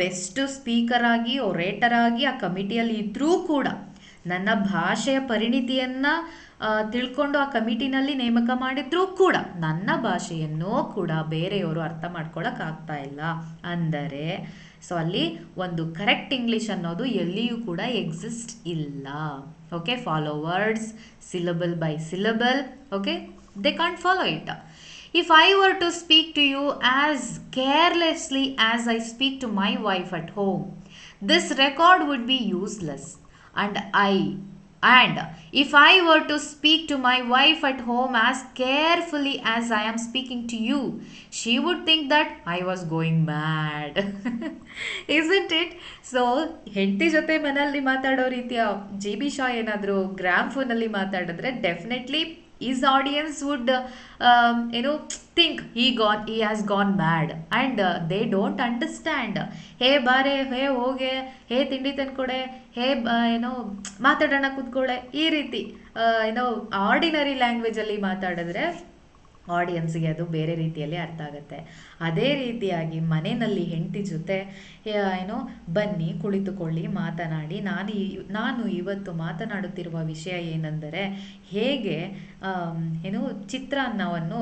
Best speaker ಆಗಿ orator ಆಗಿ ಆ ಕಮಿಟಿಯಲ್ಲಿ ಇದ್ರೂ ಕೂಡ ನನ್ನ ಭಾಷೆಯ ಪರಿಣಿತಿಯನ್ನು ತಿಳ್ಕೊಂಡು ಆ ಕಮಿಟಿನಲ್ಲಿ ನೇಮಕ ಮಾಡಿದ್ರೂ ಕೂಡ ನನ್ನ ಭಾಷೆಯನ್ನು ಕೂಡ ಬೇರೆಯವರು ಅರ್ಥ ಮಾಡ್ಕೊಳಕ್ಕಾಗ್ತಾ ಇಲ್ಲ ಅಂದರೆ ಸೊ ಅಲ್ಲಿ ಒಂದು ಕರೆಕ್ಟ್ ಇಂಗ್ಲಿಷ್ ಅನ್ನೋದು ಎಲ್ಲಿಯೂ ಕೂಡ ಎಕ್ಸಿಸ್ಟ್ ಇಲ್ಲ. Okay, follow words syllable by syllable. Okay, they can't follow it. If I were to speak to you as carelessly as I speak to my wife at home, this record would be useless. And if I were to speak to my wife at home as carefully as I am speaking to you, she would think that I was going mad. Isn't it? So ಹೆಂಡತಿ ಜೊತೆ ಮನೆಯಲ್ಲಿ ಮಾತಾಡೋ ರೀತಿಯ GB Shah ಏನಾದರೂ gram ಫೋನಲ್ಲಿ ಮಾತಾಡಿದ್ರೆ definitely his audience would think he has gone mad, and they don't understand. ಹೇ ಬಾರೆ, ಹೇ ಹೋಗೆ, ಹೇ ತಿಂಡಿ ತಂದ್ಕೊಡೆ, ಹೇ ಮಾತಾಡೋಣ ಕೂತ್ಕೊಳ್ಳೆ, ಈ ರೀತಿ ಆರ್ಡಿನರಿ ಲ್ಯಾಂಗ್ವೇಜಲ್ಲಿ ಮಾತಾಡಿದ್ರೆ ಆಡಿಯನ್ಸ್ಗೆ ಅದು ಬೇರೆ ರೀತಿಯಲ್ಲಿ ಅರ್ಥ ಆಗುತ್ತೆ. ಅದೇ ರೀತಿಯಾಗಿ ಮನೆಯಲ್ಲಿ ಹೆಂಡತಿ ಜೊತೆ ಬನ್ನಿ ಕುಳಿತುಕೊಳ್ಳಿ ಮಾತನಾಡಿ, ನಾನು ಇವತ್ತು ಮಾತನಾಡುತ್ತಿರುವ ವಿಷಯ ಏನೆಂದರೆ ಹೇಗೆ ಚಿತ್ರಾನ್ನವನ್ನು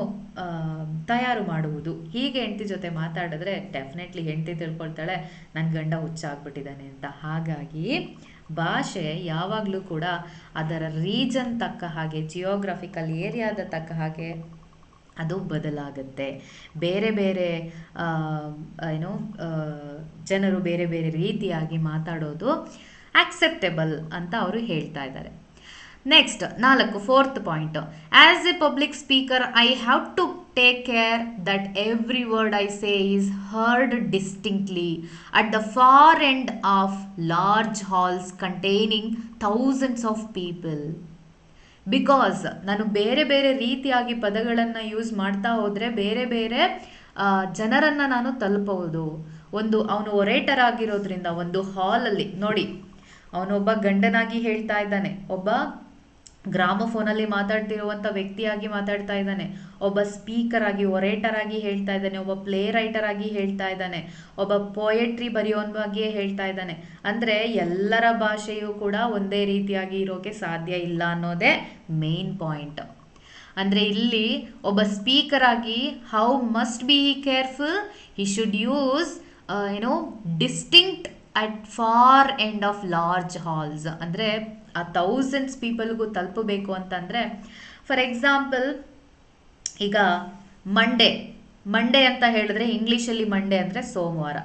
ತಯಾರು ಮಾಡುವುದು. ಹೀಗೆ ಹೆಂಡತಿ ಜೊತೆ ಮಾತಾಡಿದ್ರೆ ಡೆಫಿನೆಟ್ಲಿ ಹೆಂಡತಿ ತಿಳ್ಕೊಳ್ತಾಳೆ ನನ್ನ ಗಂಡ ಹುಚ್ಚಾಗ್ಬಿಟ್ಟಿದ್ದಾನೆ ಅಂತ. ಹಾಗಾಗಿ ಭಾಷೆ ಯಾವಾಗಲೂ ಕೂಡ ಅದರ ರೀಜನ್ ತಕ್ಕ ಹಾಗೆ, ಜಿಯೋಗ್ರಫಿಕಲ್ ಏರಿಯಾದ ತಕ್ಕ ಹಾಗೆ ಅದು ಬದಲಾಗುತ್ತೆ. ಬೇರೆ ಬೇರೆ ಜನರು ಬೇರೆ ಬೇರೆ ರೀತಿಯಾಗಿ ಮಾತಾಡೋದು ಆಕ್ಸೆಪ್ಟೆಬಲ್ ಅಂತ ಅವರು ಹೇಳ್ತಾ ಇದ್ದಾರೆ. Next 4th point, as a public speaker I have to take care that every word I say is heard distinctly at the far end of large halls containing thousands of people. Because ನಾನು ಬೇರೆ ಬೇರೆ ರೀತಿಯಾಗಿ ಪದಗಳನ್ನು use ಮಾಡ್ತಾ ಹೋದರೆ ಬೇರೆ ಬೇರೆ ಜನರನ್ನು ನಾನು ತಲುಪಬಹುದು. ಅವನು ಒರೇಟರ್ ಆಗಿರೋದ್ರಿಂದ ಒಂದು ಹಾಲಲ್ಲಿ ನೋಡಿ, ಅವನೊಬ್ಬ ಗಂಡನಾಗಿ ಹೇಳ್ತಾ ಇದ್ದಾನೆ, ಒಬ್ಬ ಗ್ರಾಮಫೋನಲ್ಲಿ ಮಾತಾಡ್ತಿರುವಂಥ ವ್ಯಕ್ತಿಯಾಗಿ ಮಾತಾಡ್ತಾ ಇದ್ದಾನೆ, ಒಬ್ಬ ಸ್ಪೀಕರ್ ಆಗಿ ಒರೇಟರ್ ಆಗಿ ಹೇಳ್ತಾ ಇದ್ದಾನೆ, ಒಬ್ಬ ಪ್ಲೇ ರೈಟರ್ ಆಗಿ ಹೇಳ್ತಾ ಇದ್ದಾನೆ, ಒಬ್ಬ ಪೋಯೆಟ್ರಿ ಬರೆಯೋನ್ ಬಗ್ಗೆ ಹೇಳ್ತಾ ಇದ್ದಾನೆ. ಅಂದರೆ ಎಲ್ಲರ ಭಾಷೆಯೂ ಕೂಡ ಒಂದೇ ರೀತಿಯಾಗಿ ಇರೋಕೆ ಸಾಧ್ಯ ಇಲ್ಲ ಅನ್ನೋದೇ ಮೇನ್ ಪಾಯಿಂಟ್. ಅಂದರೆ ಇಲ್ಲಿ ಒಬ್ಬ ಸ್ಪೀಕರ್ ಆಗಿ how must be careful, he should use distinct at for end of large halls. ಅಂದರೆ ಆ ಥೌಸಂಡ್ಸ್ ಪೀಪಲ್ಗೂ ತಲುಪಬೇಕು ಅಂತಂದರೆ, ಫಾರ್ ಎಕ್ಸಾಂಪಲ್ ಈಗ ಮಂಡೇ ಅಂತ ಹೇಳಿದ್ರೆ ಇಂಗ್ಲೀಷಲ್ಲಿ ಮಂಡೇ ಅಂದರೆ ಸೋಮವಾರ,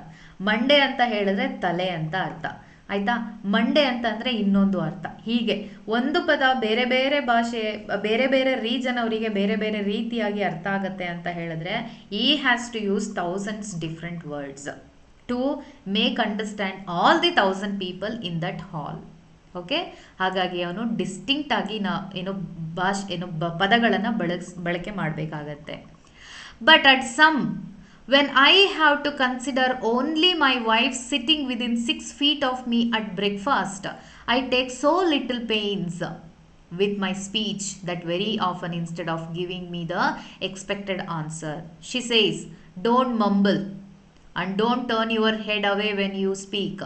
ಮಂಡೇ ಅಂತ ಹೇಳಿದ್ರೆ ತಲೆ ಅಂತ ಅರ್ಥ ಆಯಿತಾ. ಮಂಡೇ ಅಂತ ಅಂದರೆ ಇನ್ನೊಂದು ಅರ್ಥ. ಹೀಗೆ ಒಂದು ಪದ ಬೇರೆ ಬೇರೆ ಭಾಷೆ, ಬೇರೆ ಬೇರೆ ರೀಜನ್ ಅವರಿಗೆ ಬೇರೆ ಬೇರೆ ರೀತಿಯಾಗಿ ಅರ್ಥ ಆಗುತ್ತೆ ಅಂತ ಹೇಳಿದ್ರೆ he has to use thousands different words to make understand all the 1000 people in that hall. Okay, ಹಾಗಾಗಿ ಅವನು ಡಿಸ್ಟಿಂಕ್ಟ್ ಆಗಿ ಪದಗಳನ್ನು ಬಳಕೆ ಮಾಡಬೇಕಾಗತ್ತೆ. But at some when I have to consider only my wife sitting within 6 feet of me at breakfast, I take so little pains with my speech that very often instead of giving me the expected answer, she says, don't mumble and don't turn your head away when you speak.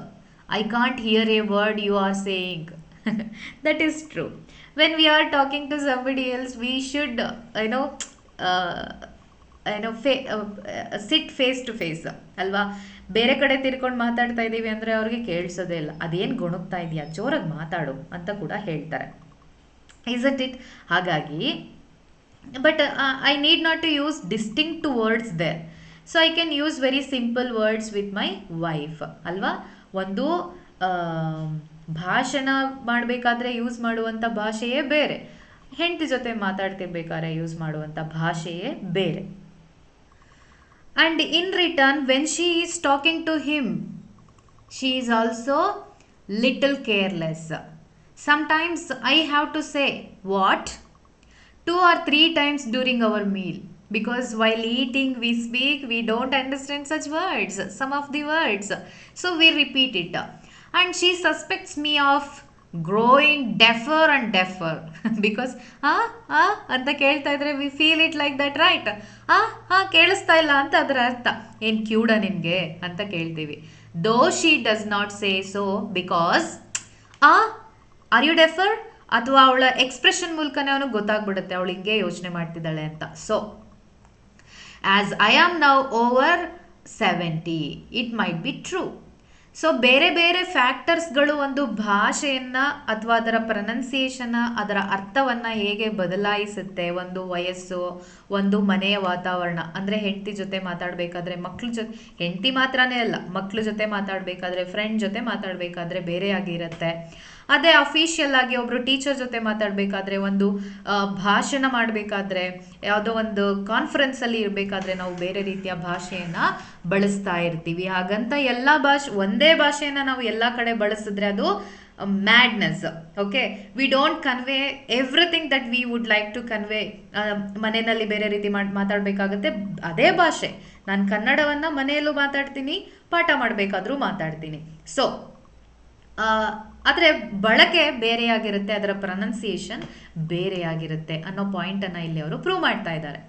I can't hear a word you are saying. That is true. When we are talking to somebody else, we should sit face to face ಅಲ್ವಾ. ಬೇರೆ ಕಡೆ ತಿರ್ಕೊಂಡು ಮಾತಾಡ್ತಾ ಇದ್ದೀವಿ ಅಂದರೆ ಅವ್ರಿಗೆ ಕೇಳಿಸೋದೇ ಇಲ್ಲ. ಅದೇನು ಗೊಣಗ್ತಾ ಇದೆಯಾ, ಜೋರಾಗಿ ಮಾತಾಡು ಅಂತ ಕೂಡ ಹೇಳ್ತಾರೆ. isn't it? ಹಾಗಾಗಿ but I need not to use distinct words there. So I can use very simple words with my wife ಅಲ್ವಾ. ಒಂದು ಭಾಷಣ ಮಾಡಬೇಕಾದ್ರೆ ಯೂಸ್ ಮಾಡುವಂಥ ಭಾಷೆಯೇ ಬೇರೆ, ಹೆಂಡತಿ ಜೊತೆ ಮಾತಾಡ್ತಿರ್ಬೇಕಾದ್ರೆ ಯೂಸ್ ಮಾಡುವಂಥ ಭಾಷೆಯೇ ಬೇರೆ. And in return when she is talking to him, she is also little careless. Sometimes I have to say what 2 or 3 times during our meal, because while eating we speak, we don't understand such words, some of the words, so we repeat it, and she suspects me of growing deafer and deafer because ಅಂತ ಕೇಳ್ತಾ ಇದ್ರೆ we feel it like that, right? ಕೇಳಿಸ್ತಾ ಇಲ್ಲ ಅಂತ ಅದರ ಅರ್ಥ. ಏನು ಕ್ಯೂಡ ನಿನಗೆ ಅಂತ ಕೇಳ್ತೀವಿ. Though she does not say so because are you deaf or, ಅಥವಾ ಅವಳ ಎಕ್ಸ್ಪ್ರೆಷನ್ ಮೂಲಕನೇ ಅವನಿಗೆ ಗೊತ್ತಾಗ್ಬಿಡುತ್ತೆ ಅವಳು ಹಿಂಗೆ ಯೋಚನೆ ಮಾಡ್ತಿದ್ದಾಳೆ ಅಂತ. So as I am now over 70 it might be true. So ಬೇರೆ ಬೇರೆ ಫ್ಯಾಕ್ಟರ್ಸ್ಗಳು ಒಂದು ಭಾಷೆಯನ್ನು ಅಥವಾ ಅದರ ಪ್ರೊನೌನ್ಸಿಯೇಷನ್, ಅದರ ಅರ್ಥವನ್ನು ಹೇಗೆ ಬದಲಾಯಿಸುತ್ತೆ. ಒಂದು ವಯಸ್ಸು, ಒಂದು ಮನೆಯ ವಾತಾವರಣ, ಅಂದರೆ ಹೆಂಡತಿ ಜೊತೆ ಮಾತಾಡಬೇಕಾದ್ರೆ ಮಕ್ಳ ಜೊತೆ, ಹೆಂಡತಿ ಮಾತ್ರನೇ ಅಲ್ಲ, ಮಕ್ಳ ಜೊತೆ ಮಾತಾಡಬೇಕಾದ್ರೆ, ಫ್ರೆಂಡ್ ಜೊತೆ ಮಾತಾಡಬೇಕಾದ್ರೆ ಬೇರೆ ಆಗಿರುತ್ತೆ. ಅದೇ ಅಫಿಷಿಯಲ್ ಆಗಿ ಒಬ್ಬರು ಟೀಚರ್ ಜೊತೆ ಮಾತಾಡಬೇಕಾದ್ರೆ, ಒಂದು ಭಾಷಣ ಮಾಡಬೇಕಾದ್ರೆ, ಯಾವುದೋ ಒಂದು ಕಾನ್ಫರೆನ್ಸಲ್ಲಿ ಇರಬೇಕಾದ್ರೆ ನಾವು ಬೇರೆ ರೀತಿಯ ಭಾಷೆಯನ್ನು ಬಳಸ್ತಾ ಇರ್ತೀವಿ. ಹಾಗಂತ ಎಲ್ಲ ಒಂದೇ ಭಾಷೆಯನ್ನು ನಾವು ಎಲ್ಲ ಕಡೆ ಬಳಸಿದ್ರೆ ಅದು madness. Okay, we don't convey everything that we would like to convey. ಮನೆಯಲ್ಲಿ ಬೇರೆ ರೀತಿ ಮಾತಾಡಬೇಕಾಗುತ್ತೆ, ಅದೇ ಭಾಷೆ. ನಾನು ಕನ್ನಡವನ್ನು ಮನೆಯಲ್ಲೂ ಮಾತಾಡ್ತೀನಿ, ಪಾಠ ಮಾಡಬೇಕಾದ್ರೂ ಮಾತಾಡ್ತೀನಿ. ಸೊ ಆದರೆ ಬಳಕೆ ಬೇರೆಯಾಗಿರುತ್ತೆ, ಅದರ ಪ್ರೊನೌನ್ಸಿಯೇಷನ್ ಬೇರೆಯಾಗಿರುತ್ತೆ ಅನ್ನೋ ಪಾಯಿಂಟನ್ನು ಇಲ್ಲಿ ಅವರು ಪ್ರೂವ್ ಮಾಡ್ತಾ ಇದ್ದಾರೆ.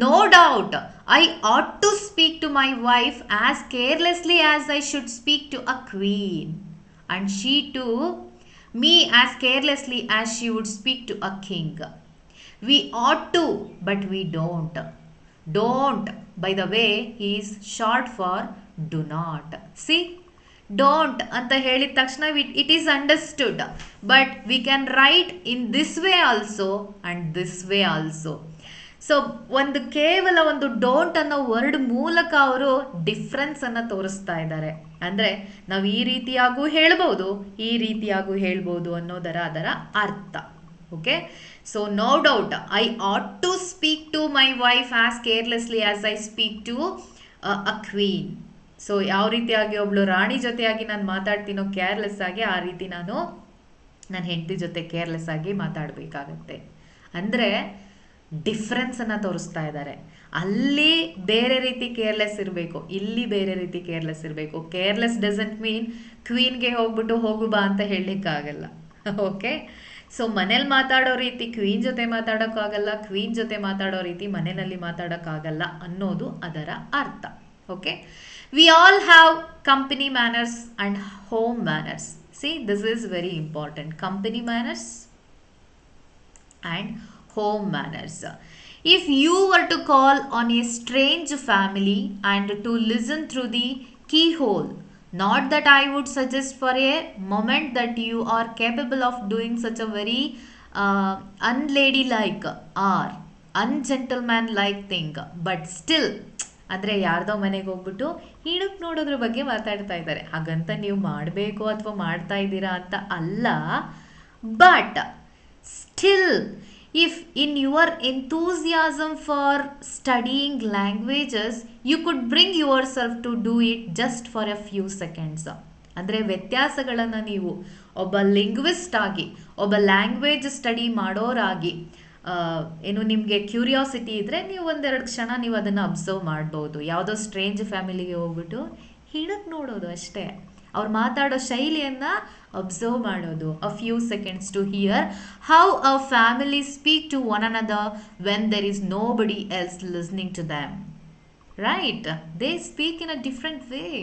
No doubt I ought to speak to my wife as carelessly as I should speak to a queen, and she to me as carelessly as she would speak to a king. We ought to but we don't. Don't, by the way, is short for do not. See, don't ಅಂತ ಹೇಳಿದ ತಕ್ಷಣ it is understood, but we can write in this way also and this way also. So ಒಂದು ಕೇವಲ ಒಂದು don't ಅನ್ನೋ word ಮೂಲಕ ಅವರು ಡಿಫ್ರೆನ್ಸನ್ನು ತೋರಿಸ್ತಾ ಇದ್ದಾರೆ. ಅಂದರೆ ನಾವು ಈ ರೀತಿಯಾಗೂ ಹೇಳ್ಬೋದು, ಈ ರೀತಿಯಾಗೂ ಹೇಳ್ಬೋದು ಅನ್ನೋದರ ಅದರ ಅರ್ಥ. Okay, so no doubt I ought to speak to my wife as carelessly as I speak to a queen. So ಯಾವ ರೀತಿಯಾಗಿ ಒಬ್ಳು ರಾಣಿ ಜೊತೆಯಾಗಿ ನಾನು ಮಾತಾಡ್ತೀನೋ ಕೇರ್ಲೆಸ್ ಆಗಿ, ಆ ರೀತಿ ನಾನು ನನ್ನ ಹೆಂಡತಿ ಜೊತೆ ಕೇರ್ಲೆಸ್ ಆಗಿ ಮಾತಾಡಬೇಕಾಗತ್ತೆ. ಅಂದರೆ ಡಿಫ್ರೆನ್ಸನ್ನು ತೋರಿಸ್ತಾ ಇದ್ದಾರೆ. ಅಲ್ಲಿ ಬೇರೆ ರೀತಿ ಕೇರ್ಲೆಸ್ ಇರಬೇಕು, ಇಲ್ಲಿ ಬೇರೆ ರೀತಿ ಕೇರ್ಲೆಸ್ ಇರಬೇಕು. ಕೇರ್ಲೆಸ್ ಡಸಂಟ್ ಮೀನ್ ಕ್ವೀನ್ಗೆ ಹೋಗ್ಬಿಟ್ಟು ಹೋಗು ಬಾ ಅಂತ ಹೇಳಲಿಕ್ಕಾಗಲ್ಲ. ಓಕೆ, ಸೊ ಮನೇಲಿ ಮಾತಾಡೋ ರೀತಿ ಕ್ವೀನ್ ಜೊತೆ ಮಾತಾಡೋಕ್ಕಾಗಲ್ಲ, ಕ್ವೀನ್ ಜೊತೆ ಮಾತಾಡೋ ರೀತಿ ಮನೆಯಲ್ಲಿ ಮಾತಾಡೋಕ್ಕಾಗಲ್ಲ ಅನ್ನೋದು ಅದರ ಅರ್ಥ. Okay, we all have company manners and home manners. See, this is very important. Company manners and home manners. If you were to call on a strange family and to listen through the keyhole, not that I would suggest for a moment that you are capable of doing such a very unladylike or ungentleman-like thing, but still, ಅಂದರೆ ಯಾರ್ದೋ ಮನೆಗೆ ಹೋಗ್ಬಿಟ್ಟು ಹಿಣಕ್ ನೋಡೋದ್ರ ಬಗ್ಗೆ ಮಾತಾಡ್ತಾ ಇದ್ದಾರೆ. ಹಾಗಂತ ನೀವು ಮಾಡಬೇಕು ಅಥವಾ ಮಾಡ್ತಾ ಇದ್ದೀರಾ ಅಂತ ಅಲ್ಲ, but still if in your enthusiasm for studying languages you could bring yourself to do it just for a few seconds. ಅಂದರೆ ವ್ಯತ್ಯಾಸಗಳನ್ನು ನೀವು ಒಬ್ಬ ಲಿಂಗ್ವಿಸ್ಟ್ ಆಗಿ, ಒಬ್ಬ ಲ್ಯಾಂಗ್ವೇಜ್ ಸ್ಟಡಿ ಮಾಡೋರಾಗಿ, ಏನು ನಿಮಗೆ ಕ್ಯೂರಿಯಾಸಿಟಿ ಇದ್ದರೆ ನೀವು ಒಂದೆರಡು ಕ್ಷಣ ನೀವು ಅದನ್ನು ಅಬ್ಸರ್ವ್ ಮಾಡ್ಬೋದು. ಯಾವುದೋ ಸ್ಟ್ರೇಂಜ್ ಫ್ಯಾಮಿಲಿಗೆ ಹೋಗ್ಬಿಟ್ಟು ಹಿಡಕ್ಕೆ ನೋಡೋದು ಅಷ್ಟೇ, ಅವ್ರು ಮಾತಾಡೋ ಶೈಲಿಯನ್ನು ಅಬ್ಸರ್ವ್ ಮಾಡೋದು. A few seconds to hear how a family speak to one another when there is nobody else listening to them. Right? They speak in a different way.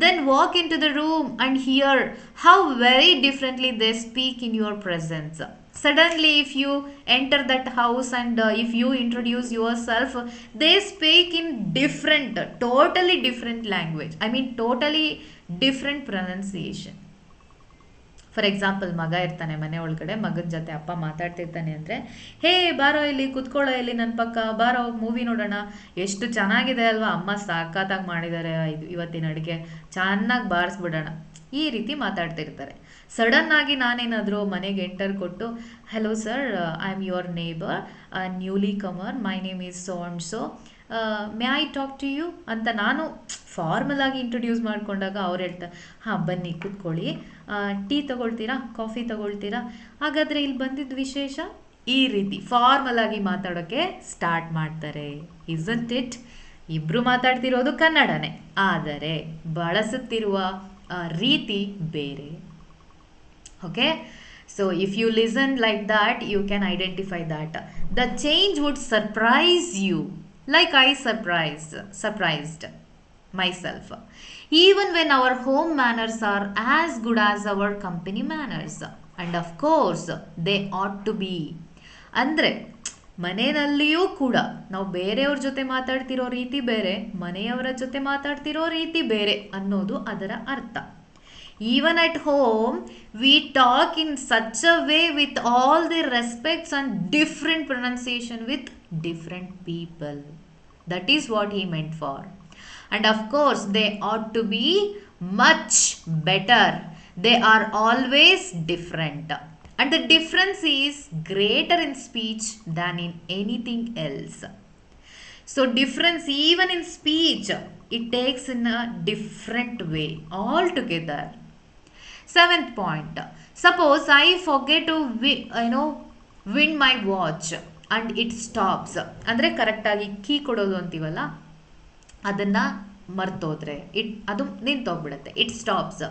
Then walk into the room and hear how very differently they speak in your presence. Suddenly, if you enter that house and if you introduce yourself, they speak in different, totally different language. I mean, totally different pronunciation. For example, ಮಗ ಇರ್ತಾನೆ ಮನೆ ಒಳಗಡೆ, ಮಗನ ಜೊತೆ ಅಪ್ಪ ಮಾತಾಡ್ತಿರ್ತಾನೆ ಅಂದರೆ, ಹೇ ಬಾರೋ ಇಲ್ಲಿ ಕುತ್ಕೊಳ್ಳೋ, ಇಲ್ಲಿ ನನ್ನ ಪಕ್ಕ ಬಾರೋ, ಮೂವಿ ನೋಡೋಣ, ಎಷ್ಟು ಚೆನ್ನಾಗಿದೆ ಅಲ್ವಾ, ಅಮ್ಮ ಸಾಕಾತಾಗಿ ಮಾಡಿದ್ದಾರೆ ಇವತ್ತಿನ ಅಡುಗೆ, ಚೆನ್ನಾಗಿ ಬಾರಿಸ್ಬಿಡೋಣ, ಈ ರೀತಿ ಮಾತಾಡ್ತಿರ್ತಾರೆ. ಸಡನ್ನಾಗಿ ನಾನೇನಾದರೂ ಮನೆಗೆ ಎಂಟರ್ ಕೊಟ್ಟು, hello sir, I am your neighbour, newly comer, my name is so and so, may I talk to you ಅಂತ ನಾನು ಫಾರ್ಮಲ್ ಆಗಿ ಇಂಟ್ರೊಡ್ಯೂಸ್ ಮಾಡಿಕೊಂಡಾಗ ಅವ್ರು ಹೇಳ್ತಾರೆ, ಹಾಂ ಬನ್ನಿ ಕೂತ್ಕೊಳ್ಳಿ, ಟೀ ತಗೊಳ್ತೀರಾ, ಕಾಫಿ ತಗೊಳ್ತೀರಾ, ಹಾಗಾದರೆ ಇಲ್ಲಿ ಬಂದಿದ್ದು ವಿಶೇಷ, ಈ ರೀತಿ ಫಾರ್ಮಲ್ ಆಗಿ ಮಾತಾಡೋಕ್ಕೆ ಸ್ಟಾರ್ಟ್ ಮಾಡ್ತಾರೆ. Isn't it? ಇಬ್ಬರು ಮಾತಾಡ್ತಿರೋದು ಕನ್ನಡನೇ, ಆದರೆ ಬಳಸುತ್ತಿರುವ ರೀತಿ ಬೇರೆ. Okay, so if you listen like that you can identify that the change would surprise you, like I surprised myself. Even when our home manners are as good as our company manners. And of course, they ought to be. ಅಂದರೆ ಮನೆಯಲ್ಲಿಯೂ ಕೂಡ ನಾವು ಬೇರೆಯವ್ರ ಜೊತೆ ಮಾತಾಡ್ತಿರೋ ರೀತಿ ಬೇರೆ, ಮನೆಯವರ ಜೊತೆ ಮಾತಾಡ್ತಿರೋ ರೀತಿ ಬೇರೆ ಅನ್ನೋದು ಅದರ ಅರ್ಥ. Even at home, we talk in such a way with all the respects and different pronunciation with different people. That is what he meant for. And of course, they ought to be much better. They are always different. And the difference is greater in speech than in anything else. So difference even in speech, it takes in a different way altogether. 7th point. Suppose I forget to wind my watch and it stops. ಅಂದರೆ ಕರೆಕ್ಟಾಗಿ key ಕೊಡೋದು ಅಂತೀವಲ್ಲ, ಅದನ್ನು ಮರ್ತೋದ್ರೆ ಅದು ನಿಂತೋಗ್ಬಿಡುತ್ತೆ. It stops.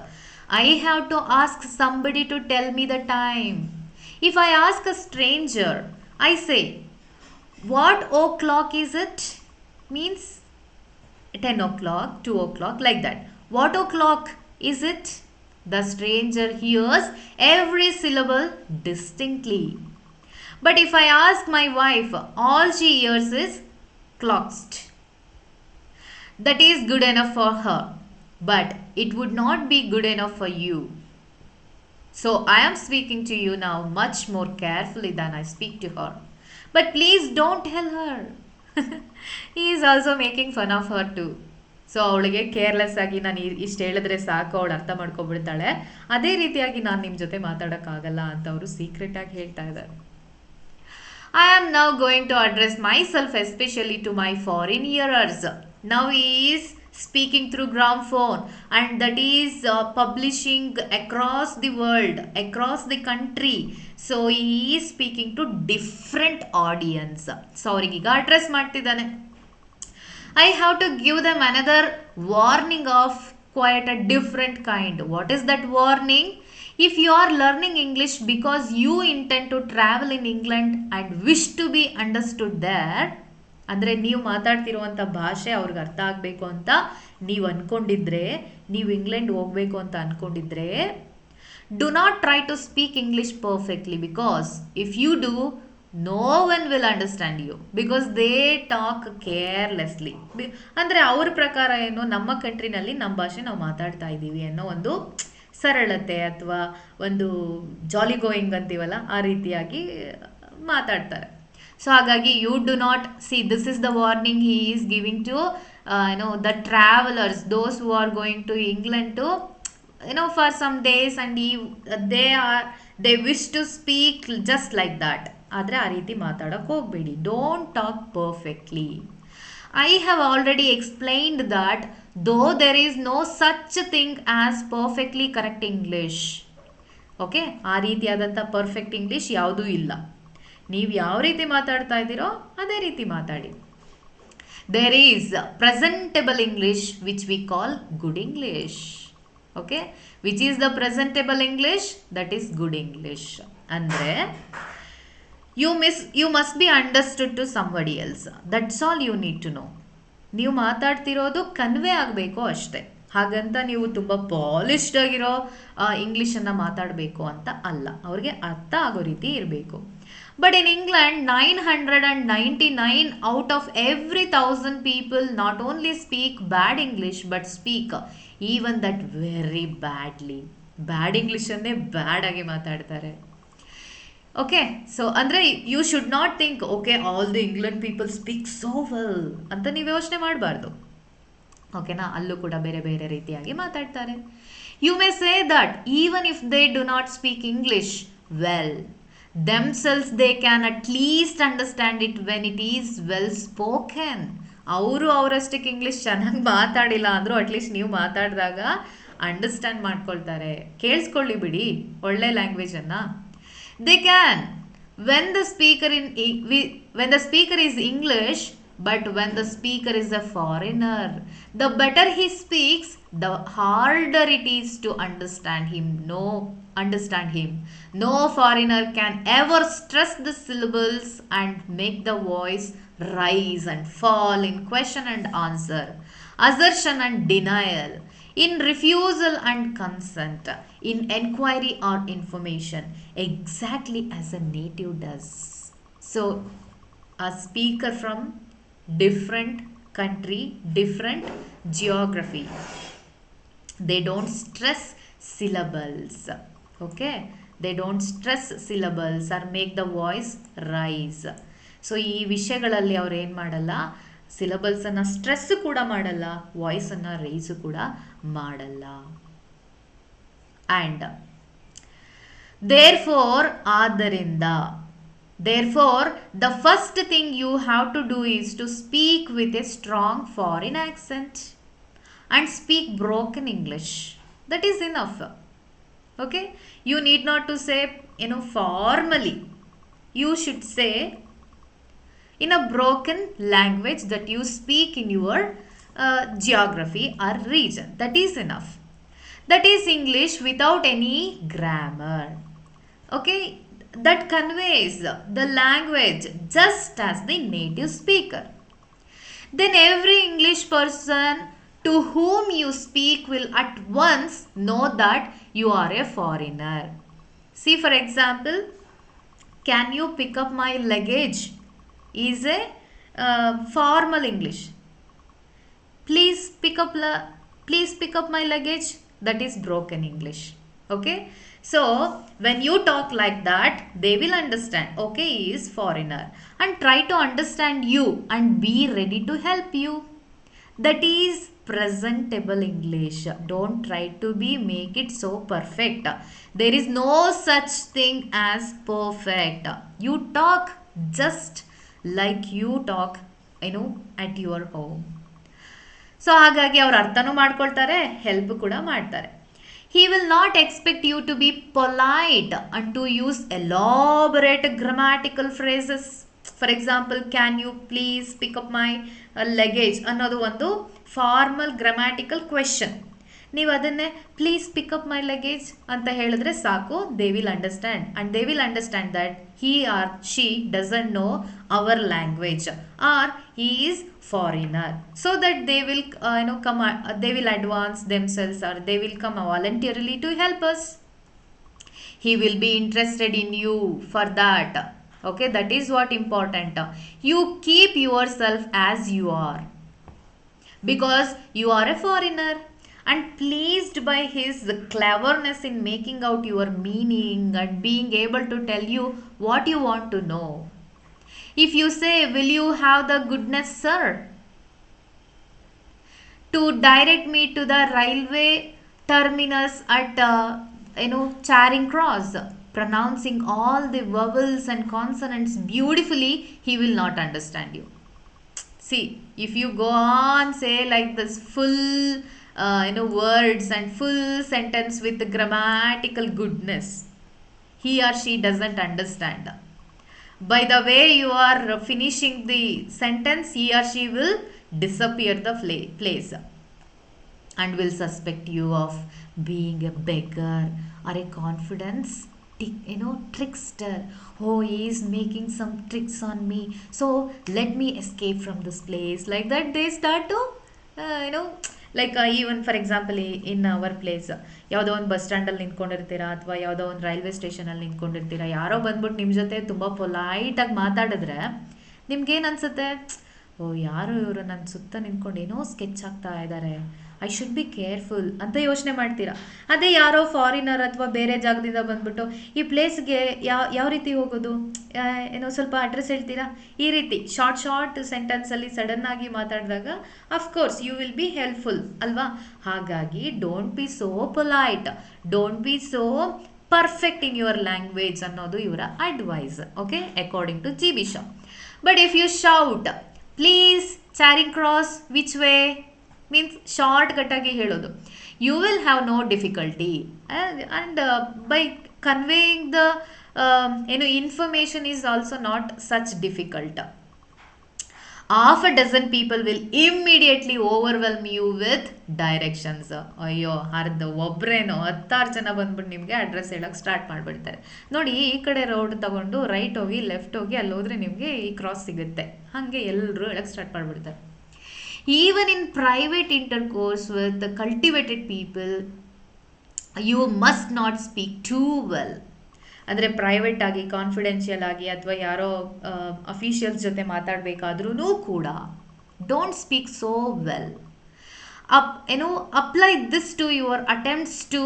I have to ask somebody to tell me the time. If I ask a stranger, I say, what o'clock is it? Means 10 o'clock, 2 o'clock, like that. What o'clock is it? The stranger hears every syllable distinctly. But if I ask my wife, all she hears is clocked. That is good enough for her, but it would not be good enough for you. So I am speaking to you now much more carefully than I speak to her. But please don't tell her. He is also making fun of her too. So ಅವಳಿಗೆ careless ಆಗಿ ನಾನು ಇಷ್ಟು ಹೇಳಿದ್ರೆ ಸಾಕು, ಅವಳು ಅರ್ಥ ಮಾಡ್ಕೊಬಿಡ್ತಾಳೆ. ಅದೇ ರೀತಿಯಾಗಿ ನಾನು ನಿಮ್ಮ ಜೊತೆ ಮಾತಾಡೋಕ್ಕಾಗಲ್ಲ ಅಂತ ಅವರು ಸೀಕ್ರೆಟಾಗಿ ಹೇಳ್ತಾ ಇದ್ದಾರೆ. I am now going to address myself especially to my foreign hearers. Now he is speaking through gramophone, and that is publishing across the world, across the country. So he is speaking to different audience. So ಅವರಿಗೀಗ address ಮಾಡ್ತಿದ್ದಾನೆ. I have to give them another warning of quite a different kind. What is that warning? If you are learning English because you intend to travel in England and wish to be understood there, ಅಂದರೆ ನೀವು ಮಾತಾಡ್ತಿರುವಂಥ ಭಾಷೆ ಅವ್ರಿಗೆ ಅರ್ಥ ಆಗಬೇಕು ಅಂತ ನೀವು ಅಂದ್ಕೊಂಡಿದ್ರೆ, ನೀವು England ಹೋಗಬೇಕು ಅಂತ ಅಂದ್ಕೊಂಡಿದ್ರೆ, do not try to speak English perfectly, because if you do, no one will understand you, because they talk carelessly. ಅಂದರೆ ಅವ್ರ ಪ್ರಕಾರ ಏನು, ನಮ್ಮ ಕಂಟ್ರಿನಲ್ಲಿ ನಮ್ಮ ಭಾಷೆ ನಾವು ಮಾತಾಡ್ತಾ ಇದ್ದೀವಿ ಅನ್ನೋ ಒಂದು ಸರಳತೆ ಅಥವಾ ಒಂದು ಜಾಲಿ ಗೋಯಿಂಗ್ ಅಂತೀವಲ್ಲ, ಆ ರೀತಿಯಾಗಿ ಮಾತಾಡ್ತಾರೆ. ಸೊ ಹಾಗಾಗಿ you do not see, this is the warning he is giving to the travellers, those who are going to England to for some days, and they wish to speak just like that. ಆದರೆ ಆ ರೀತಿ ಮಾತಾಡೋಕ್ಕೆ ಹೋಗಬೇಡಿ. Don't talk perfectly. I have already explained that though there is no such thing as perfectly correct English. Okay, ಆ ರೀತಿಯಾದಂಥ perfect English ಯಾವುದೂ ಇಲ್ಲ. ನೀವು ಯಾವ ರೀತಿ ಮಾತಾಡ್ತಾ ಇದ್ದೀರೋ ಅದೇ ರೀತಿ ಮಾತಾಡಿ. There is presentable English which we call good English. Okay, which is the presentable English, that is good English. ಅಂದರೆ you must be understood to somebody else. That's all you need to know. ನೀವು ಮಾತಾಡ್ತಿರೋದು convey ಆಗಬೇಕು ಅಷ್ಟೇ. ಹಾಗಂತ ನೀವು ತುಂಬ polished ಆಗಿರೋ ಇಂಗ್ಲೀಷನ್ನು ಮಾತಾಡಬೇಕು ಅಂತ ಅಲ್ಲ, ಅವ್ರಿಗೆ ಅರ್ಥ ಆಗೋ ರೀತಿ ಇರಬೇಕು. But in England 999 out of every 1000 people not only speak bad English but speak even that very badly. Bad ಇಂಗ್ಲೀಷನ್ನೇ ಬ್ಯಾಡ್ ಆಗಿ ಮಾತಾಡ್ತಾರೆ. ಓಕೆ, ಸೊ ಅಂದರೆ you should not think okay all the England people speak so well ಅಂತ ನೀವು ಯೋಚನೆ ಮಾಡಬಾರ್ದು. ಓಕೆನಾ, ಅಲ್ಲೂ ಕೂಡ ಬೇರೆ ಬೇರೆ ರೀತಿಯಾಗಿ ಮಾತಾಡ್ತಾರೆ. You may say that even if they do not speak English well, themselves they can at least understand it when it is well spoken. ಅವರು ಅವರಷ್ಟಕ್ಕೆ ಇಂಗ್ಲೀಷ್ ಚೆನ್ನಾಗಿ ಮಾತಾಡಿಲ್ಲ ಅಂದರೂ ಅಟ್ಲೀಸ್ಟ್ ನೀವು ಮಾತಾಡಿದಾಗ ಅಂಡರ್ಸ್ಟ್ಯಾಂಡ್ ಮಾಡ್ಕೊಳ್ತಾರೆ. ಕೇಳಿಸ್ಕೊಳ್ಳಿ ಬಿಡಿ ಒಳ್ಳೆ ಲ್ಯಾಂಗ್ವೇಜನ್ನು. They can when the speaker is English, but when the speaker is a foreigner, the better he speaks, the harder it is to understand him. No foreigner can ever stress the syllables and make the voice rise and fall in question and answer. assertion and denial, in refusal and consent, in enquiry or information, exactly as a native does. So, a speaker from different country, different geography, they don't stress syllables. Okay, they don't stress syllables or make the voice rise. So ಈ ವಿಷಯಗಳಲ್ಲಿ ಅವ್ರು ಏನು ಮಾಡಲ್ಲ, ಸಿಲಬಲ್ಸನ್ನು stress ಕೂಡ ಮಾಡಲ್ಲ, ವಾಯ್ಸನ್ನು rice ಕೂಡ ಮಾಡಲ್ಲ. And therefore ಆದ್ದರಿಂದ, therefore the first thing you have to do is to speak with a strong foreign accent and speak broken English. That is enough. Okay, you need not to say formally. You should say in a broken language that you speak in your geography or region. That is enough. That is English without any grammar. Okay, that conveys the language just as the native speaker. Then every English person to whom you speak will at once know that you are a foreigner. See, for example, can you pick up my luggage is a formal English. Please pick up my luggage, that is broken English. Okay, so when you talk like that, they will understand, okay, he is foreigner, and try to understand you and be ready to help you. That is presentable English. Don't try to make it so perfect. There is no such thing as perfect. You talk just like you talk at your home. So ಹಾಗಾಗಿ ಅವ್ರು ಅರ್ಥನೂ ಮಾಡ್ಕೊಳ್ತಾರೆ, help ಕೂಡ ಮಾಡ್ತಾರೆ. He will not expect you to be polite and to use elaborate grammatical phrases. For example, can you please pick up my luggage ಅನ್ನೋದು ಒಂದು formal grammatical question. ನೀವು ಅದನ್ನೇ please pick up my luggage ಅಂತ ಹೇಳಿದ್ರೆ ಸಾಕು, they will understand, and they will understand that he or she doesn't know our language or he is foreigner, so that they will they will advance themselves or they will come voluntarily to help us. He will be interested in you for that. Okay, that is what important. You keep yourself as you are because you are a foreigner, and pleased by his cleverness in making out your meaning and being able to tell you what you want to know. If you say, will you have the goodness, sir, to direct me to the railway terminus at Charing Cross, pronouncing all the vowels and consonants beautifully, he will not understand you. See, if you go on say like this full words and full sentence with the grammatical goodness, he or she doesn't understand. By the way you are finishing the sentence, he or she will disappear the place and will suspect you of being a beggar or a confidence trickster. Oh, he is making some tricks on me, so let me escape from this place. Like that they start to like even for example in our place, ಯಾವುದೋ ಒಂದು bus ಸ್ಟ್ಯಾಂಡಲ್ಲಿ ನಿಂತ್ಕೊಂಡಿರ್ತೀರಾ ಅಥವಾ ಯಾವುದೋ ಒಂದು railway ಸ್ಟೇಷನಲ್ಲಿ ನಿಂತ್ಕೊಂಡಿರ್ತೀರಾ, ಯಾರೋ ಬಂದ್ಬಿಟ್ಟು ನಿಮ್ಮ ಜೊತೆ ತುಂಬ ಪೊಲೈಟಾಗಿ ಮಾತಾಡಿದ್ರೆ ನಿಮ್ಗೇನು ಅನಿಸುತ್ತೆ? ಓ, ಯಾರು ಇವರು ನನ್ನ ಸುತ್ತ ನಿಂತ್ಕೊಂಡು ಏನೋ ಸ್ಕೆಚ್ ಆಗ್ತಾ ಇದ್ದಾರೆ, ಐ ಶುಡ್ ಬಿ ಕೇರ್ಫುಲ್ ಅಂತ ಯೋಚನೆ ಮಾಡ್ತೀರಾ. ಅದೇ ಯಾರೋ ಫಾರಿನರ್ ಅಥವಾ ಬೇರೆ ಜಾಗದಿಂದ ಬಂದ್ಬಿಟ್ಟು ಈ ಪ್ಲೇಸ್ಗೆ ಯಾವ ರೀತಿ ಹೋಗೋದು, ಸ್ವಲ್ಪ ಅಡ್ರೆಸ್ ಹೇಳ್ತೀರಾ, ಈ ರೀತಿ ಶಾರ್ಟ್ ಸೆಂಟೆನ್ಸಲ್ಲಿ ಸಡನ್ನಾಗಿ ಮಾತಾಡಿದಾಗ of course you will be helpful ಅಲ್ವಾ. ಹಾಗಾಗಿ don't be so polite, don't be so perfect in your language ಅನ್ನೋದು ಇವರ advice. Okay, according to G B Shaw. But if you shout please Charing Cross which way means short ಕಟ್ಟಾಗಿ ಹೇಳೋದು, you will have no difficulty and by conveying the information is also not such difficult. half a dozen people will immediately overwhelm you with directions. ಅಯ್ಯೋ, ಒಬ್ಬರೇನೋ 10 ಜನ ಬಂದ್ಬಿಟ್ಟು ನಿಮಗೆ address ಹೇಳೋಕ್ಕೆ start ಮಾಡಿಬಿಡ್ತಾರೆ. ನೋಡಿ, ಈ ಕಡೆ ರೋಡ್ ತಗೊಂಡು ರೈಟ್ ಹೋಗಿ ಲೆಫ್ಟ್ ಹೋಗಿ ಅಲ್ಲಿ ಹೋದ್ರೆ ನಿಮಗೆ ಈ ಕ್ರಾಸ್ ಸಿಗುತ್ತೆ, ಹಾಗೆ ಎಲ್ಲರೂ ಹೇಳಕ್ಕೆ ಸ್ಟಾರ್ಟ್ ಮಾಡಿಬಿಡ್ತಾರೆ. Even in private intercourse with the cultivated people, you must not speak too well. ಅಂದರೆ ಪ್ರೈವೇಟ್ ಆಗಿ ಕಾನ್ಫಿಡೆನ್ಷಿಯಲ್ ಆಗಿ ಅಥವಾ ಯಾರೋ ಅಫಿಷಿಯಲ್ಸ್ ಜೊತೆ ಮಾತಾಡಬೇಕಾದ್ರೂ ಕೂಡ don't speak so well. Apply this to your attempts to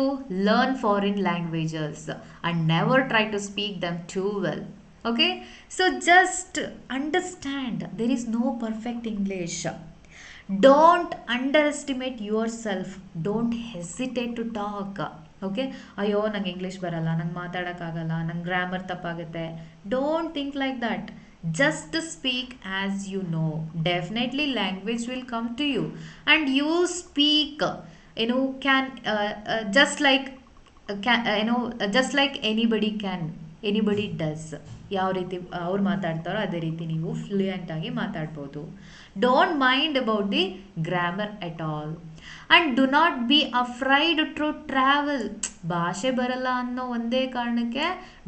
learn foreign languages and never try to speak them too well. Okay, so just understand there is no perfect English. Don't underestimate yourself. Don't hesitate to talk. Okay, ಅಯ್ಯೋ ನಂಗೆ English ಬರಲ್ಲ, ನಂಗೆ ಮಾತಾಡೋಕ್ಕಾಗಲ್ಲ, ನಂಗೆ grammar ತಪ್ಪಾಗುತ್ತೆ. Don't think like that. Just speak as you know. Definitely language will come to you and you speak, just like anybody does. ಯಾವ ರೀತಿ ಅವ್ರು ಮಾತಾಡ್ತಾರೋ ಅದೇ ರೀತಿ ನೀವು ಫ್ಲೂಯೆಂಟ್ ಆಗಿ ಮಾತಾಡ್ಬೋದು. Don't mind about the grammar at all. And do not be afraid to travel. ಭಾಷೆ ಬರಲ್ಲ ಅನ್ನೋ ಒಂದೇ ಕಾರಣಕ್ಕೆ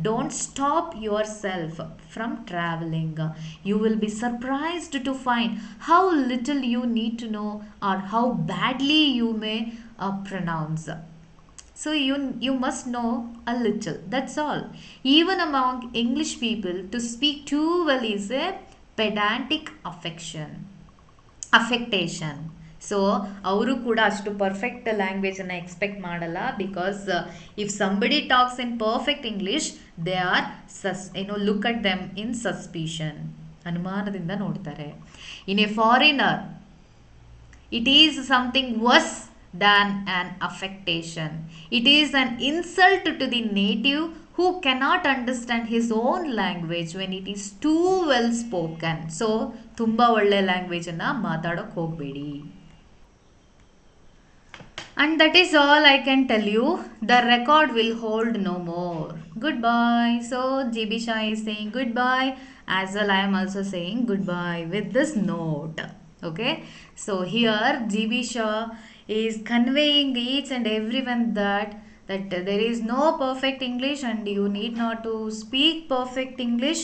don't stop yourself from travelling. You will be surprised to find how little you need to know or how badly you may pronounce. So you must know a little, that's all. Even among English people, to speak too well is a pedantic affectation. So ಅವರು ಕೂಡ ಅಷ್ಟು perfect ಲ್ಯಾಂಗ್ವೇಜನ್ನು expect ಮಾಡಲ್ಲ. Because if somebody talks in perfect English, they are look at them in suspicion, ಅನುಮಾನದಿಂದ ನೋಡ್ತಾರೆ. In a foreigner it is something worse than an affectation. It is an insult to the native who cannot understand his own language when it is too well spoken. So ತುಂಬಾ ಒಳ್ಳೆ language ಅನ್ನ ಮಾತಾಡೋಕೆ ಹೋಗಬೇಡಿ. And that is all I can tell you. The record will hold no more. Goodbye. So GB Shah is saying goodbye, as well I am also saying goodbye with this note. Okay, so here GB Shah is conveying each and everyone that there is no perfect English and you need not to speak perfect English,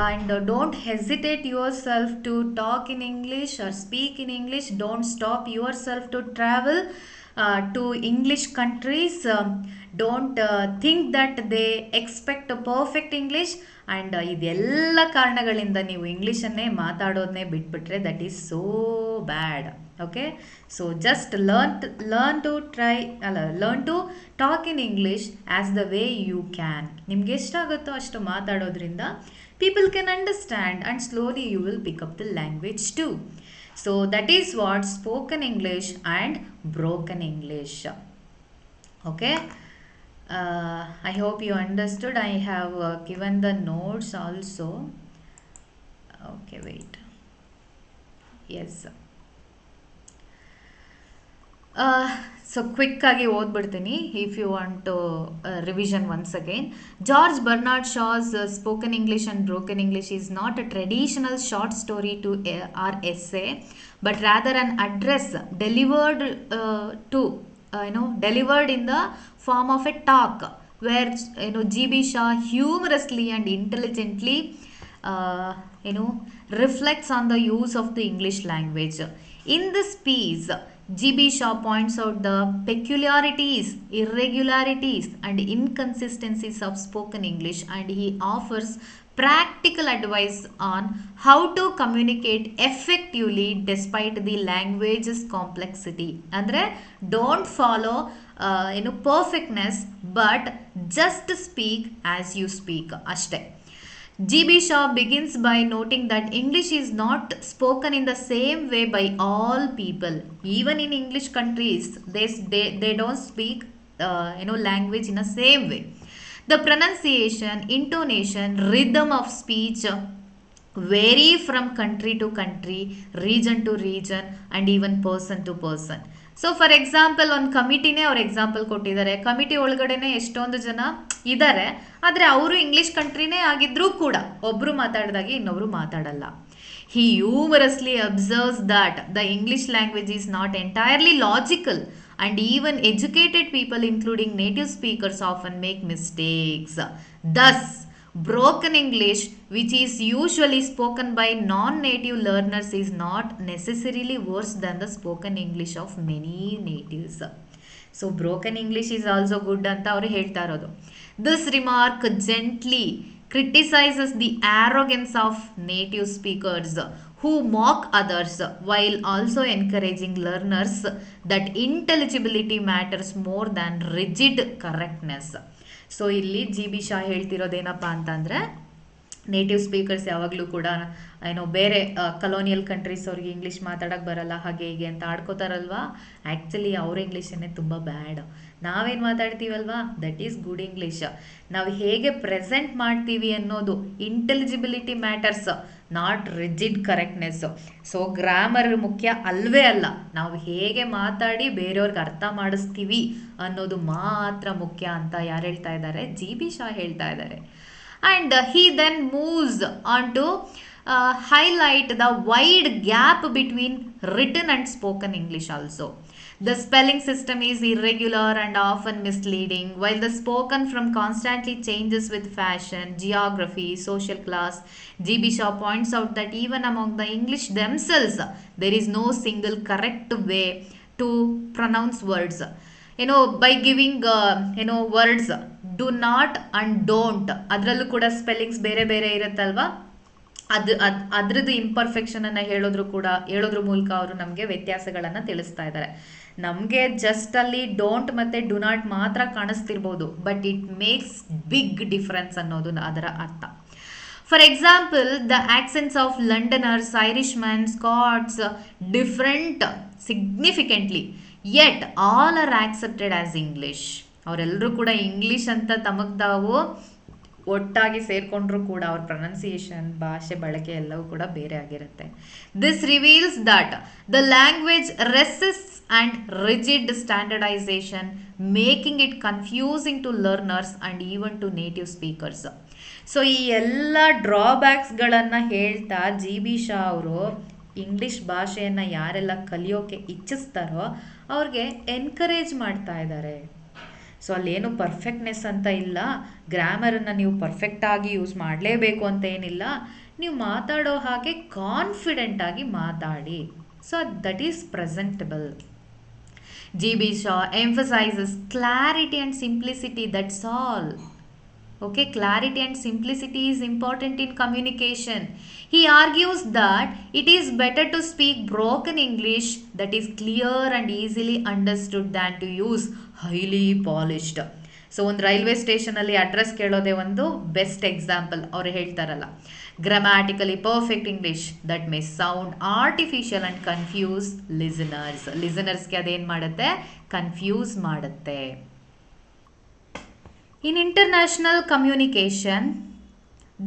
and don't hesitate yourself to talk in English or speak in English. Don't stop yourself to travel to English countries. Don't think that they expect a perfect English. And ಇದೆಲ್ಲ ಕಾರಣಗಳಿಂದ ನೀವು ಇಂಗ್ಲೀಷನ್ನೇ ಮಾತಾಡೋದನ್ನೇ ಬಿಟ್ಬಿಟ್ರೆ that is so bad. Okay, so just learn to talk in English as the way you can. ನಿಮ್ಗೆ ಎಷ್ಟಾಗುತ್ತೋ ಅಷ್ಟು ಮಾತಾಡೋದ್ರಿಂದ people can understand and slowly you will pick up the language too. So that is what spoken English and broken English. Okay, I hope you understood. I have given the notes also. Okay, wait. Yes. So quick ಆಗಿ ಓದ್ಬಿಡ್ತೀನಿ if you want to revision once again. George Bernard Shaw's Spoken English and Broken English is not a traditional short story or essay, but rather an address delivered delivered in the form of a talk, where GB Shah humorously and intelligently reflects on the use of the English language. In this piece, GB Shah points out the peculiarities, irregularities and inconsistencies of spoken English, and he offers practical advice on how to communicate effectively despite the language's complexity. Andre don't follow perfectness, but just speak as you speak ashte. GB Shah begins by noting that English is not spoken in the same way by all people. Even in English countries, they don't speak language in the same way. The pronunciation, intonation, rhythm of speech vary from country to country, region to region, and even person to person. So for example ಒಂದು ಕಮಿಟಿನೇ ಅವ್ರು example ಕೊಟ್ಟಿದ್ದಾರೆ. Committee ಒಳಗಡೆನೆ ಎಷ್ಟೊಂದು ಜನ ಇದ್ದಾರೆ, ಆದರೆ ಅವರು English ಕಂಟ್ರಿನೇ ಆಗಿದ್ರೂ ಕೂಡ ಒಬ್ಬರು ಮಾತಾಡಿದಾಗೆ ಇನ್ನೊಬ್ರು ಮಾತಾಡಲ್ಲ. He humorously observes that the English language is not entirely logical, and even educated people, including native speakers, often make mistakes. Thus, Broken English, which is usually spoken by non-native learners, is not necessarily worse than the spoken English of many natives. So broken English is also good ಅಂತ ಅವರು ಹೇಳ್ತಾ ಇರೋದು. This remark gently criticises the arrogance of native speakers who mock others while also encouraging learners that intelligibility matters more than rigid correctness. So ಇಲ್ಲಿ G B Shah ಹೇಳ್ತಿರೋದೇನಪ್ಪ ಅಂತಂದರೆ native speakers ಯಾವಾಗಲೂ ಕೂಡ ಏನೋ ಬೇರೆ ಕಲೋನಿಯಲ್ ಕಂಟ್ರೀಸ್ ಅವ್ರಿಗೆ ಇಂಗ್ಲೀಷ್ ಮಾತಾಡೋಕ್ಕೆ ಬರಲ್ಲ ಹಾಗೆ ಹೀಗೆ ಅಂತ ಆಡ್ಕೋತಾರಲ್ವಾ, ಆ್ಯಕ್ಚುಲಿ ಅವ್ರ ಇಂಗ್ಲೀಷನ್ನೇ ತುಂಬ ಬ್ಯಾಡ್. ನಾವೇನು ಮಾತಾಡ್ತೀವಲ್ವಾ ದಟ್ ಈಸ್ ಗುಡ್ ಇಂಗ್ಲೀಷ್. ನಾವು ಹೇಗೆ ಪ್ರೆಸೆಂಟ್ ಮಾಡ್ತೀವಿ ಅನ್ನೋದು intelligibility matters, not rigid correctness. So grammar ಮುಖ್ಯ ಅಲ್ವೇ ಅಲ್ಲ, ನಾವು ಹೇಗೆ ಮಾತಾಡಿ ಬೇರೆಯವ್ರಿಗೆ ಅರ್ಥ ಮಾಡಿಸ್ತೀವಿ ಅನ್ನೋದು ಮಾತ್ರ ಮುಖ್ಯ ಅಂತ ಯಾರು ಹೇಳ್ತಾ ಇದ್ದಾರೆ? ಜಿ ಬಿ ಶಾ ಹೇಳ್ತಾ ಇದ್ದಾರೆ. And he then moves on to highlight the wide gap between written and spoken English also. The spelling system is irregular and often misleading, while the spoken from constantly changes with fashion, geography, social class. G.B. Shaw points out that even among the English themselves, there is no single correct way to pronounce words. By giving words do not and don't, ಅದರಲ್ಲೂ ಕೂಡ spellings ಬೇರೆ ಬೇರೆ ಇರುತ್ತಲ್ವಾ, ಅದ್ರದ್ದು ಇಂಪರ್ಫೆಕ್ಷನನ್ನು ಹೇಳೋದ್ರ ಮೂಲಕ ಅವರು ನಮಗೆ ವ್ಯತ್ಯಾಸಗಳನ್ನು ತಿಳಿಸ್ತಾ ಇದ್ದಾರೆ. ನಮಗೆ ಜಸ್ಟ್ ಅಲ್ಲಿ ಡೋಂಟ್ ಮತ್ತು ಡು ನಾಟ್ ಮಾತ್ರ ಕಾಣಿಸ್ತಿರ್ಬೋದು, but it makes big difference ಅನ್ನೋದು ಅದರ ಅರ್ಥ. For example, the accents of Londoners, Irishmen, Scots different significantly, yet all are accepted as English. ಅವರೆಲ್ಲರೂ ಕೂಡ ಇಂಗ್ಲೀಷ್ ಅಂತ ತಮಗೆ ತಾವು ಒಟ್ಟಾಗಿ ಸೇರಿಕೊಂಡ್ರೂ ಕೂಡ ಅವ್ರ ಪ್ರೊನೌನ್ಸಿಯೇಷನ್, ಭಾಷೆ ಬಳಕೆ ಎಲ್ಲವೂ ಕೂಡ ಬೇರೆ ಆಗಿರುತ್ತೆ. This reveals that the language resists and rigid standardisation, making it confusing to learners and even to native speakers. So ಈ ಎಲ್ಲ ಡ್ರಾಬ್ಯಾಕ್ಸ್ಗಳನ್ನು ಹೇಳ್ತಾ ಜಿ ಬಿ ಶಾ ಅವರು ಇಂಗ್ಲೀಷ್ ಭಾಷೆಯನ್ನು ಯಾರೆಲ್ಲ ಕಲಿಯೋಕ್ಕೆ ಇಚ್ಛಿಸ್ತಾರೋ ಅವ್ರಿಗೆ ಎನ್ಕರೇಜ್ ಮಾಡ್ತಾ ಇದ್ದಾರೆ. ಸೊ ಅಲ್ಲೇನು ಪರ್ಫೆಕ್ಟ್ನೆಸ್ ಅಂತ ಇಲ್ಲ, ಗ್ರಾಮರನ್ನು ನೀವು ಪರ್ಫೆಕ್ಟಾಗಿ ಯೂಸ್ ಮಾಡಲೇಬೇಕು ಅಂತ ಏನಿಲ್ಲ, ನೀವು ಮಾತಾಡೋ ಹಾಗೆ ಕಾನ್ಫಿಡೆಂಟಾಗಿ ಮಾತಾಡಿ. So that is presentable. G B Shah emphasises clarity and simplicity, that's all. Okay, clarity and simplicity is important in communication. He argues that it is better to speak broken English that is clear and easily understood than to use highly polished. So ಒಂದು railway ಸ್ಟೇಷನಲ್ಲಿ address ಕೇಳೋದೇ ಒಂದು best example. ಅವರು ಹೇಳ್ತಾರಲ್ಲ, grammatically perfect English that may sound artificial and confuse ಲಿಸನರ್ಸ್ಗೆ ಅದೇನು ಮಾಡುತ್ತೆ? Confuse ಮಾಡುತ್ತೆ. In international communication,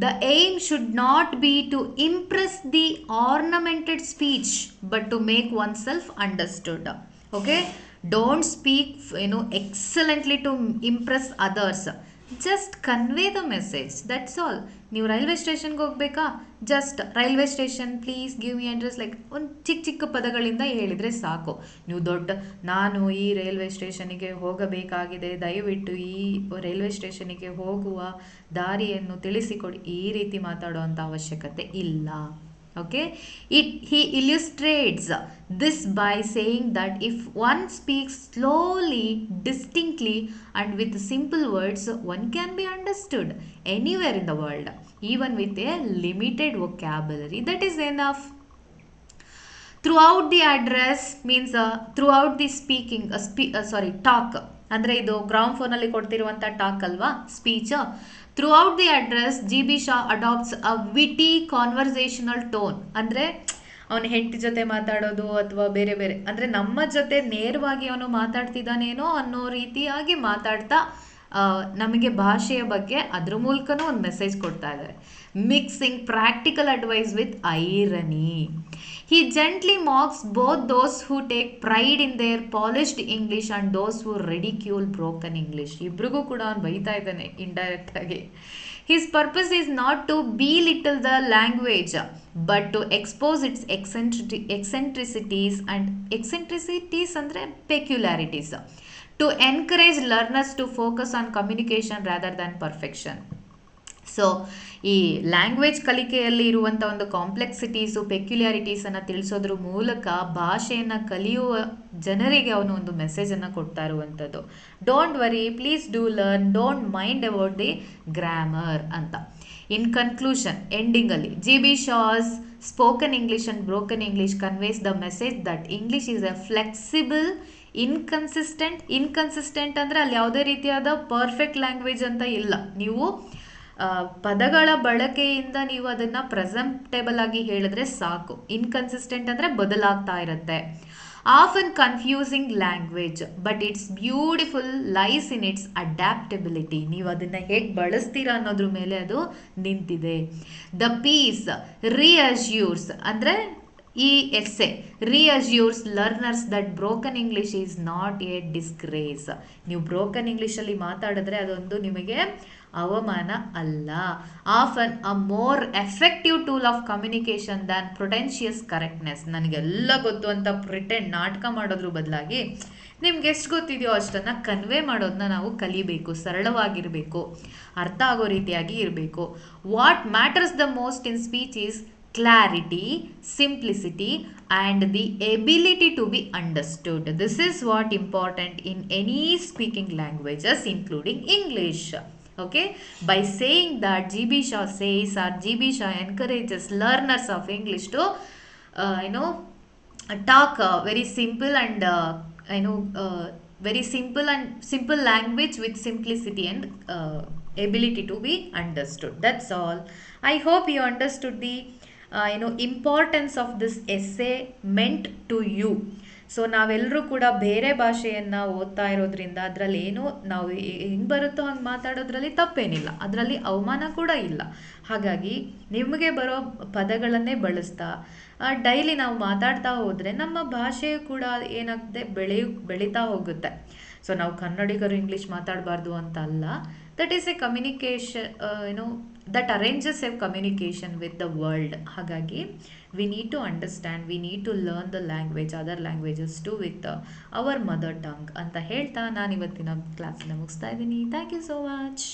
the aim should not be to impress the ornamented speech, but to make oneself understood. Okay? Don't speak, excellently to impress others. Just convey the message. That's all. ನೀವು railway ಸ್ಟೇಷನ್ಗೆ ಹೋಗ್ಬೇಕಾ? Just railway station please give me address, like ಒಂದು ಚಿಕ್ಕ ಚಿಕ್ಕ ಪದಗಳಿಂದ ಹೇಳಿದರೆ ಸಾಕು. ನೀವು ನಾನು ಈ ರೈಲ್ವೆ ಸ್ಟೇಷನಿಗೆ ಹೋಗಬೇಕಾಗಿದೆ, ದಯವಿಟ್ಟು ಈ ರೈಲ್ವೆ ಸ್ಟೇಷನಿಗೆ ಹೋಗುವ ದಾರಿಯನ್ನು ತಿಳಿಸಿಕೊಡಿ, ಈ ರೀತಿ ಮಾತಾಡುವಂಥ ಅವಶ್ಯಕತೆ ಇಲ್ಲ. Okay, he illustrates this by saying that if one speaks slowly, distinctly and with simple words, one can be understood anywhere in the world, even with a limited vocabulary. That is enough. Throughout the address means throughout the speaking talk, ಅಂದರೆ ಇದು ground ಫೋನಲ್ಲಿ ಕೊಡ್ತಿರುವಂಥ talk ಅಲ್ವಾ, speech. Throughout the address G B Shaw adopts a witty conversational tone. ಅಂದರೆ ಅವನ ಹೆಂಡತಿ ಜೊತೆ ಮಾತಾಡೋದು ಅಥವಾ ಬೇರೆ ಬೇರೆ, ಅಂದರೆ ನಮ್ಮ ಜೊತೆ ನೇರವಾಗಿ ಅವನು ಮಾತಾಡ್ತಿದ್ದಾನೇನೋ ಅನ್ನೋ ರೀತಿಯಾಗಿ ಮಾತಾಡ್ತಾ ನಮಗೆ ಭಾಷೆಯ ಬಗ್ಗೆ ಅದ್ರ ಮೂಲಕನೂ ಒಂದು ಮೆಸೇಜ್ ಕೊಡ್ತಾ ಇದ್ದಾರೆ. Mixing practical advice with irony. He gently mocks both those who take pride in their polished English and those who ridicule broken English. ಇಬ್ರಿಗೂ ಕೂಡ ಅವನು ಬೈತಾ ಇದ್ದಾನೆ ಇಂಡೈರೆಕ್ಟ್ ಆಗಿ. His purpose is not to belittle the language, but to expose its eccentricities ಅಂದರೆ peculiarities, to encourage learners to focus on communication rather than perfection. So ಈ language ಕಲಿಕೆಯಲ್ಲಿ ಇರುವಂಥ ಒಂದು ಕಾಂಪ್ಲೆಕ್ಸಿಟೀಸು ಪೆಕ್ಯುಲ್ಯಾರಿಟೀಸನ್ನು ತಿಳಿಸೋದ್ರ ಮೂಲಕ ಭಾಷೆಯನ್ನು ಕಲಿಯುವ ಜನರಿಗೆ ಅವನು ಒಂದು ಮೆಸೇಜನ್ನು ಕೊಡ್ತಾ ಇರುವಂಥದ್ದು. Don't worry, please do learn, don't mind about the grammar ಅಂತ. ಇನ್ ಕನ್ಕ್ಲೂಷನ್, ಎಂಡಿಂಗಲ್ಲಿ G B Shaw's spoken English and broken English conveys the message that English is a flexible, inconsistent ಅಂದರೆ ಅಲ್ಲಿ ಯಾವುದೇ ರೀತಿಯಾದ ಪರ್ಫೆಕ್ಟ್ ಲ್ಯಾಂಗ್ವೇಜ್ ಅಂತ ಇಲ್ಲ. ನೀವು ಪದಗಳ ಬಳಕೆಯಿಂದ ನೀವು ಅದನ್ನು ಪ್ರೆಸೆಂಟೇಬಲ್ ಆಗಿ ಹೇಳಿದ್ರೆ ಸಾಕು. ಇನ್ಕನ್ಸಿಸ್ಟೆಂಟ್ ಅಂದರೆ ಬದಲಾಗ್ತಾ ಇರುತ್ತೆ. Often confusing language but it's beautiful lies in its adaptability. ನೀವು ಅದನ್ನು ಹೇಗೆ ಬಳಸ್ತೀರಾ ಅನ್ನೋದ್ರ ಮೇಲೆ ಅದು ನಿಂತಿದೆ. ದ ಪೀಸ್ ರಿಅಶ್ಯೂರ್ಸ್ ಅಂದರೆ ಈ essay reassures learners that broken English is not a disgrace. ನೀವು ಬ್ರೋಕನ್ ಇಂಗ್ಲೀಷಲ್ಲಿ ಮಾತಾಡಿದ್ರೆ ಅದೊಂದು ನಿಮಗೆ ಅವಮಾನ ಅಲ್ಲ. Often a more effective tool of communication than pretentious correctness. ನನಗೆಲ್ಲ ಗೊತ್ತು ಅಂತ ಪ್ರಿಟೆಂಡ್ ನಾಟಕ ಮಾಡೋದ್ರ ಬದಲಾಗಿ ನಿಮ್ಗೆ ಎಷ್ಟು ಗೊತ್ತಿದೆಯೋ ಅಷ್ಟನ್ನು ಕನ್ವೆ ಮಾಡೋದನ್ನ ನಾವು ಕಲಿಬೇಕು. ಸರಳವಾಗಿರಬೇಕು, ಅರ್ಥ ಆಗೋ ರೀತಿಯಾಗಿ ಇರಬೇಕು. What matters the most in speech is clarity, simplicity and the ability to be understood. This is what important in any speaking languages including English. Okay, by saying that GB Shah says or GB Shah encourages learners of English to talk very simple and very simple language with simplicity and ability to be understood. That's all. I hope you understood the importance of this essay meant to you. So ನಾವೆಲ್ಲರೂ ಕೂಡ ಬೇರೆ ಭಾಷೆಯನ್ನು ಓದ್ತಾ ಇರೋದ್ರಿಂದ ಅದರಲ್ಲಿ ಏನು ನಾವು ಹೆಂಗೆ ಬರುತ್ತೋ ಹಂಗೆ ಮಾತಾಡೋದ್ರಲ್ಲಿ ತಪ್ಪೇನಿಲ್ಲ, ಅದರಲ್ಲಿ ಅವಮಾನ ಕೂಡ ಇಲ್ಲ. ಹಾಗಾಗಿ ನಿಮಗೆ ಬರೋ ಪದಗಳನ್ನೇ ಬಳಸ್ತಾ ಡೈಲಿ ನಾವು ಮಾತಾಡ್ತಾ ಹೋದರೆ ನಮ್ಮ ಭಾಷೆಯು ಕೂಡ ಏನಾಗುತ್ತೆ ಬೆಳೀತಾ ಹೋಗುತ್ತೆ. ಸೊ ನಾವು ಕನ್ನಡಿಗರು ಇಂಗ್ಲೀಷ್ ಮಾತಾಡಬಾರ್ದು ಅಂತ ಅಲ್ಲ. That is A communication that arranges a communication with the world. ಹಾಗಾಗಿ we need to understand, we need to learn the language, other languages too with our mother tongue ಅಂತ ಹೇಳ್ತಾ ನಾನು ಇವತ್ತಿನ ಕ್ಲಾಸನ್ನು ಮುಗಿಸ್ತಾ ಇದ್ದೀನಿ. Thank you so much.